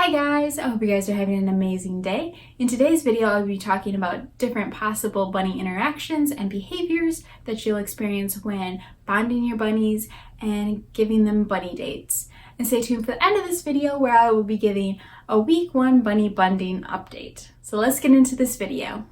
Hi guys, I hope you guys are having an amazing day. In today's video, I'll be talking about different possible bunny interactions and behaviors that you'll experience when bonding your bunnies and giving them bunny dates. And stay tuned for the end of this video where I will be giving a week 1 bunny bonding update. So let's get into this video.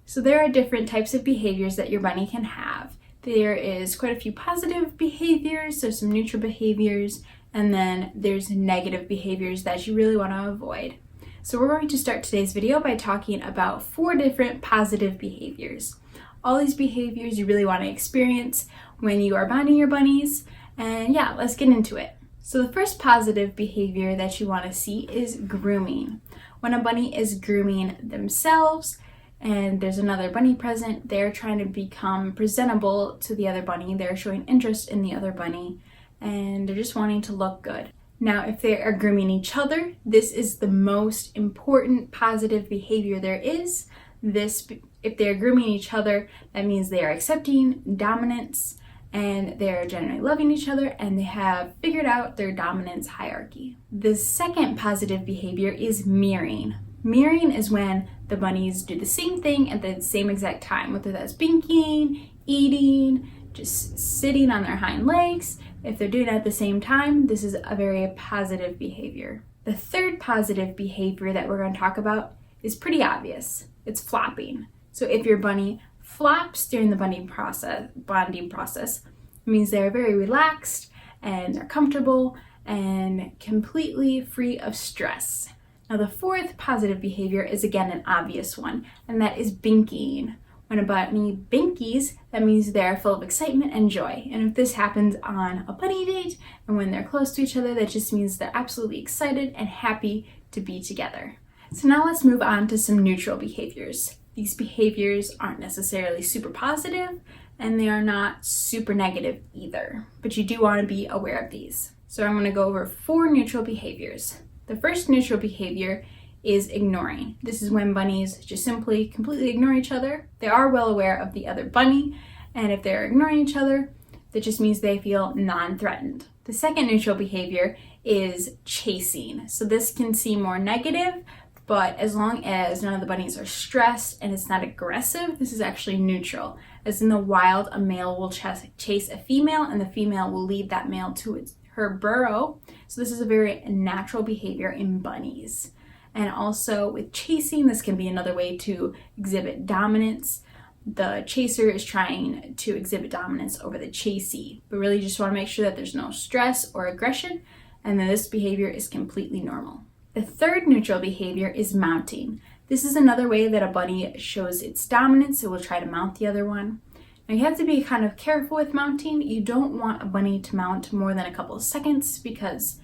So there are different types of behaviors that your bunny can have. There is quite a few positive behaviors, there's some neutral behaviors, and then there's negative behaviors that you really want to avoid. So we're going to start today's video by talking about 4 different positive behaviors. All these behaviors you really want to experience when you are bonding your bunnies, and yeah, let's get into it. So the first positive behavior that you want to see is grooming. When a bunny is grooming themselves, and there's another bunny present, they're trying to become presentable to the other bunny, they're showing interest in the other bunny, and they're just wanting to look good. Now, if they are grooming each other, this is the most important positive behavior there is. If they're grooming each other, that means they are accepting dominance and they're generally loving each other and they have figured out their dominance hierarchy. The second positive behavior is mirroring. Mirroring is when the bunnies do the same thing at the same exact time, whether that's binkying, eating, just sitting on their hind legs. If they're doing it at the same time, this is a very positive behavior. The third positive behavior that we're going to talk about is pretty obvious. It's flopping. So if your bunny flops during the bonding process, it means they're very relaxed and they're comfortable and completely free of stress. Now the fourth positive behavior is again an obvious one, and that is binkying. When a bunny binkies, that means they're full of excitement and joy. And if this happens on a bunny date and when they're close to each other, that just means they're absolutely excited and happy to be together. So now let's move on to some neutral behaviors. These behaviors aren't necessarily super positive and they are not super negative either, but you do want to be aware of these. So I'm going to go over 4 neutral behaviors. The first neutral behavior is ignoring. This is when bunnies just simply completely ignore each other. They are well aware of the other bunny, and if they're ignoring each other, that just means they feel non-threatened. The second neutral behavior is chasing. So this can seem more negative, but as long as none of the bunnies are stressed and it's not aggressive, this is actually neutral. As in the wild, a male will chase a female and the female will lead that male to her burrow. So this is a very natural behavior in bunnies. And also with chasing, this can be another way to exhibit dominance. The chaser is trying to exhibit dominance over the chasee, but really you just want to make sure that there's no stress or aggression and that this behavior is completely normal. The third neutral behavior is mounting. This is another way that a bunny shows its dominance. It will try to mount the other one. Now you have to be kind of careful with mounting. You don't want a bunny to mount more than a couple of seconds because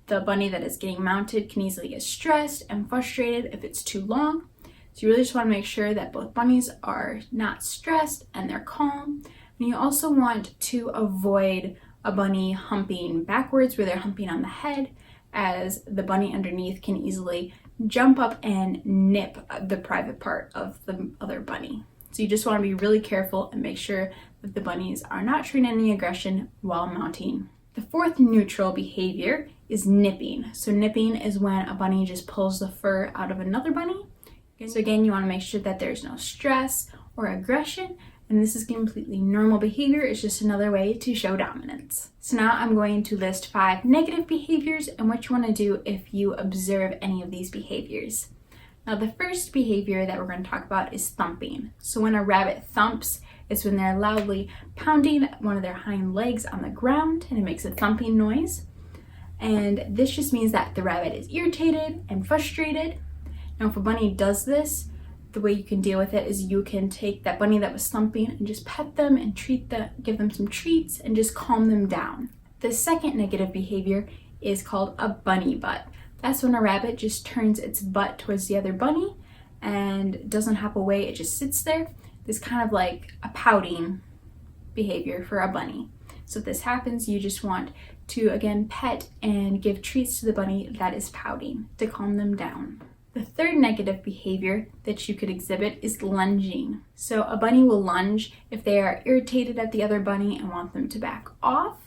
the bunny that is getting mounted can easily get stressed and frustrated if it's too long. So you really just want to make sure that both bunnies are not stressed and they're calm. And you also want to avoid a bunny humping backwards where they're humping on the head, as the bunny underneath can easily jump up and nip the private part of the other bunny. So you just want to be really careful and make sure that the bunnies are not showing any aggression while mounting. The fourth neutral behavior is nipping. So nipping is when a bunny just pulls the fur out of another bunny. So again, you want to make sure that there's no stress or aggression, and this is completely normal behavior. It's just another way to show dominance. So now I'm going to list 5 negative behaviors and what you want to do if you observe any of these behaviors. Now the first behavior that we're going to talk about is thumping. So when a rabbit thumps, it's when they're loudly pounding one of their hind legs on the ground and it makes a thumping noise. And this just means that the rabbit is irritated and frustrated. Now if a bunny does this, the way you can deal with it is you can take that bunny that was thumping and just pet them and give them some treats and just calm them down. The second negative behavior is called a bunny butt. That's when a rabbit just turns its butt towards the other bunny and doesn't hop away, it just sits there. It's kind of like a pouting behavior for a bunny. So if this happens, you just want to again pet and give treats to the bunny that is pouting to calm them down. The third negative behavior that you could exhibit is lunging. So a bunny will lunge if they are irritated at the other bunny and want them to back off.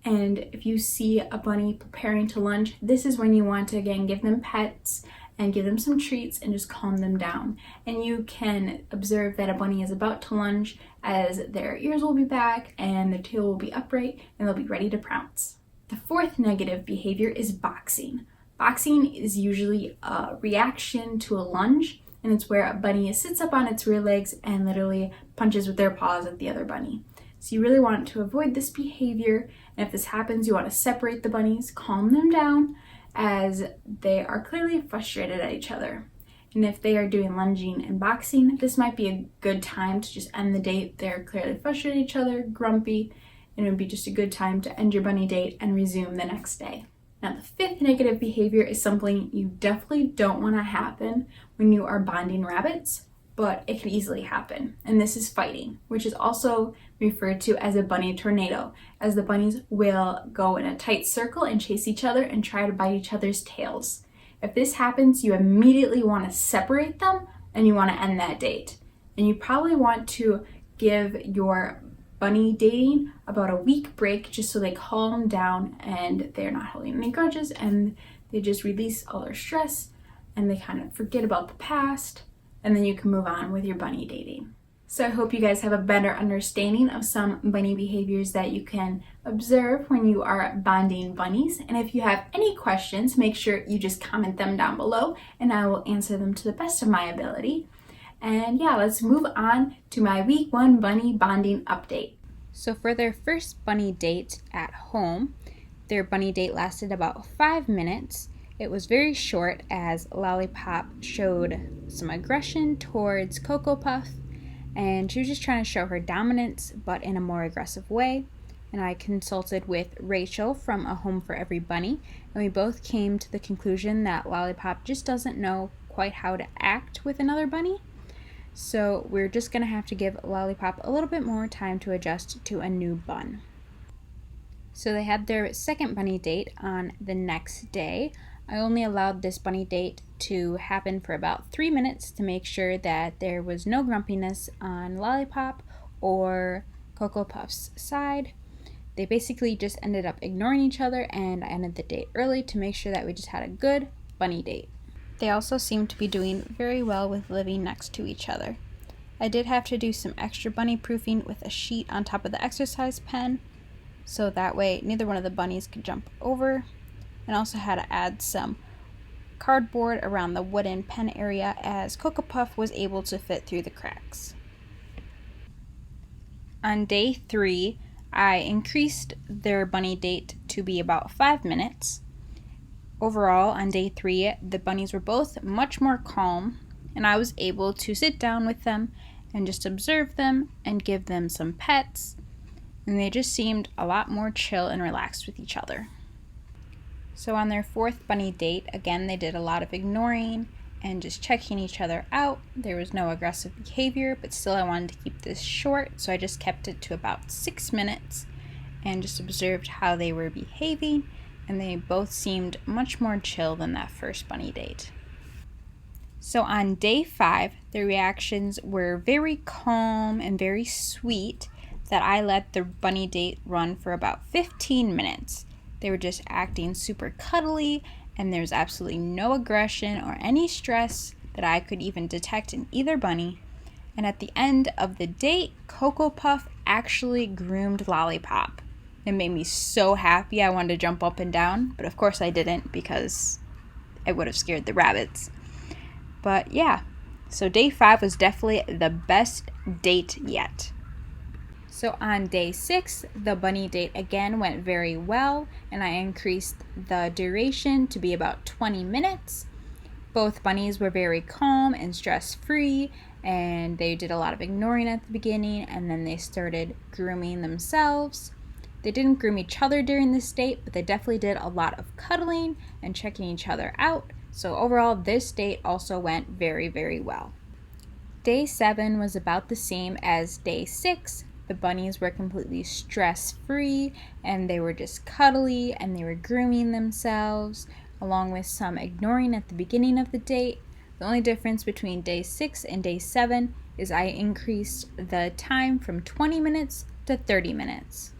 And if you see a bunny preparing to lunge, this is when you want to again give them pets and give them some treats and just calm them down. And you can observe that a bunny is about to lunge as their ears will be back and their tail will be upright and they'll be ready to pounce. The fourth negative behavior is boxing. Boxing is usually a reaction to a lunge, and it's where a bunny sits up on its rear legs and literally punches with their paws at the other bunny. So you really want to avoid this behavior, and if this happens, you want to separate the bunnies, calm them down, as they are clearly frustrated at each other. And if they are doing lunging and boxing, this might be a good time to just end the date. They're clearly frustrated at each other, grumpy, and it would be just a good time to end your bunny date and resume the next day. Now, the fifth negative behavior is something you definitely don't want to happen when you are bonding rabbits, but it could easily happen. And this is fighting, which is also referred to as a bunny tornado, as the bunnies will go in a tight circle and chase each other and try to bite each other's tails. If this happens, you immediately want to separate them and you want to end that date. And you probably want to give your bunny dating about a week break just so they calm down and they're not holding any grudges and they just release all their stress and they kind of forget about the past, and then you can move on with your bunny dating. So I hope you guys have a better understanding of some bunny behaviors that you can observe when you are bonding bunnies. And if you have any questions, make sure you just comment them down below and I will answer them to the best of my ability. And yeah, let's move on to my week 1 bunny bonding update. So for their first bunny date at home, their bunny date lasted about 5 minutes. It was very short as Lollipop showed some aggression towards Cocoa Puff, and she was just trying to show her dominance, but in a more aggressive way. And I consulted with Rachel from A Home for Every Bunny, and we both came to the conclusion that Lollipop just doesn't know quite how to act with another bunny. So we're just going to have to give Lollipop a little bit more time to adjust to a new bun. So they had their second bunny date on the next day. I only allowed this bunny date to happen for about 3 minutes to make sure that there was no grumpiness on Lollipop or Cocoa Puff's side. They basically just ended up ignoring each other, and I ended the date early to make sure that we just had a good bunny date. They also seemed to be doing very well with living next to each other. I did have to do some extra bunny proofing with a sheet on top of the exercise pen, so that way neither one of the bunnies could jump over, and also had to add some cardboard around the wooden pen area as Cocoa Puff was able to fit through the cracks. On day 3, I increased their bunny date to be about 5 minutes. Overall, on day 3, the bunnies were both much more calm, and I was able to sit down with them and just observe them and give them some pets, and they just seemed a lot more chill and relaxed with each other. So on their 4th bunny date, again, they did a lot of ignoring and just checking each other out. There was no aggressive behavior, but still I wanted to keep this short, so I just kept it to about 6 minutes and just observed how they were behaving, and they both seemed much more chill than that first bunny date. So on day 5, their reactions were very calm and very sweet that I let the bunny date run for about 15 minutes. They were just acting super cuddly, and there was absolutely no aggression or any stress that I could even detect in either bunny. And at the end of the date, Cocoa Puff actually groomed Lollipop. It made me so happy I wanted to jump up and down, but of course I didn't because I would have scared the rabbits. But yeah, so day 5 was definitely the best date yet. So on day 6, the bunny date again went very well, and I increased the duration to be about 20 minutes. Both bunnies were very calm and stress-free, and they did a lot of ignoring at the beginning, and then they started grooming themselves. They didn't groom each other during this date, but they definitely did a lot of cuddling and checking each other out. So overall, this date also went very, very well. Day 7 was about the same as day 6. The bunnies were completely stress-free, and they were just cuddly, and they were grooming themselves, along with some ignoring at the beginning of the date. The only difference between day 6 and day 7 is I increased the time from 20 minutes to 30 minutes.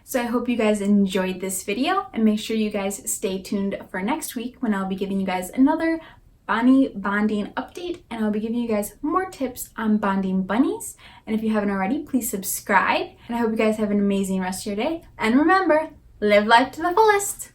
So I hope you guys enjoyed this video, and make sure you guys stay tuned for next week when I'll be giving you guys another bunny bonding update, and I'll be giving you guys more tips on bonding bunnies. And if you haven't already, please subscribe, and I hope you guys have an amazing rest of your day. And remember, live life to the fullest!